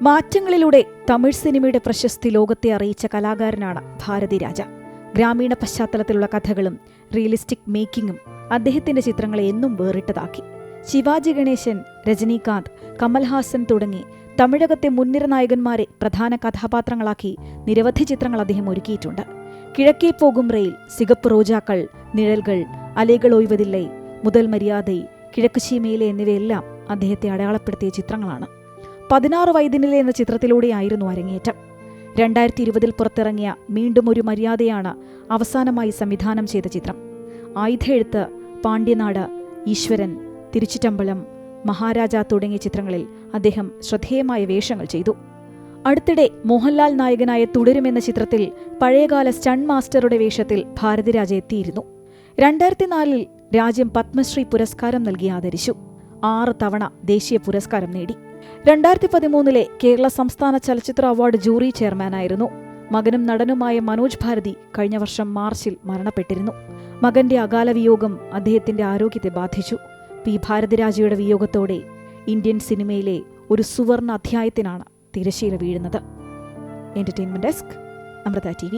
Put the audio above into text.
മാറ്റങ്ങളിലൂടെ തമിഴ് സിനിമയുടെ പ്രശസ്തി ലോകത്തെ അറിയിച്ച കലാകാരനാണ് ഭാരതിരാജ. ഗ്രാമീണ പശ്ചാത്തലത്തിലുള്ള കഥകളും റിയലിസ്റ്റിക് മേക്കിങ്ങും അദ്ദേഹത്തിന്റെ ചിത്രങ്ങളെ എന്നും വേറിട്ടതാക്കി. ശിവാജി ഗണേശൻ, രജനീകാന്ത്, കമൽഹാസൻ തുടങ്ങി തമിഴകത്തെ മുൻനിര നായകന്മാരെ പ്രധാന കഥാപാത്രങ്ങളാക്കി നിരവധി ചിത്രങ്ങൾ അദ്ദേഹം ഒരുക്കിയിട്ടുണ്ട്. കിഴക്കേ പോകും റെയിൽ, സിഗപ്പ് റോജാക്കൾ, നിഴൽകൾ, അലേകൾ ഒയ്വതില്ലേ, മുതൽ മര്യാദൈ, കിഴക്കുശീമയിലെ എന്നിവയെല്ലാം അദ്ദേഹത്തെ അടയാളപ്പെടുത്തിയ ചിത്രങ്ങളാണ്. 16 വയതിനിലെ എന്ന ചിത്രത്തിലൂടെയായിരുന്നു അരങ്ങേറ്റം. 2020 പുറത്തിറങ്ങിയ വീണ്ടും ഒരു മര്യാദയാണ് അവസാനമായി സംവിധാനം ചെയ്ത ചിത്രം. ആയുധെഴുത്ത്, പാണ്ഡ്യനാട്, ഈശ്വരൻ, തിരുച്ചിറ്റമ്പലം, മഹാരാജ തുടങ്ങിയ ചിത്രങ്ങളിൽ അദ്ദേഹം ശ്രദ്ധേയമായ വേഷങ്ങൾ ചെയ്തു. അടുത്തിടെ മോഹൻലാൽ നായകനായ തുടരുമെന്ന ചിത്രത്തിൽ പഴയകാല സ്റ്റണ്ട് മാസ്റ്ററുടെ വേഷത്തിൽ ഭാരതിരാജ എത്തിയിരുന്നു. 2004 രാജ്യം പത്മശ്രീ പുരസ്കാരം നൽകി ആദരിച്ചു. 6 തവണ ദേശീയ പുരസ്കാരം നേടി. 2013 കേരള സംസ്ഥാന ചലച്ചിത്ര അവാർഡ് ജൂറി ചെയർമാനായിരുന്നു. മകനും നടനുമായ മനോജ് ഭാരതി കഴിഞ്ഞ വർഷം മാർച്ചിൽ മരണപ്പെട്ടിരുന്നു. മകന്റെ അകാല വിയോഗം അദ്ദേഹത്തിന്റെ ആരോഗ്യത്തെ ബാധിച്ചു. പി ഭാരതിരാജയുടെ വിയോഗത്തോടെ ഇന്ത്യൻ സിനിമയിലെ ഒരു സുവർണ അധ്യായത്തിനാണ് തിരശ്ശീല വീഴുന്നത്. Entertainment desk, Amrita TV.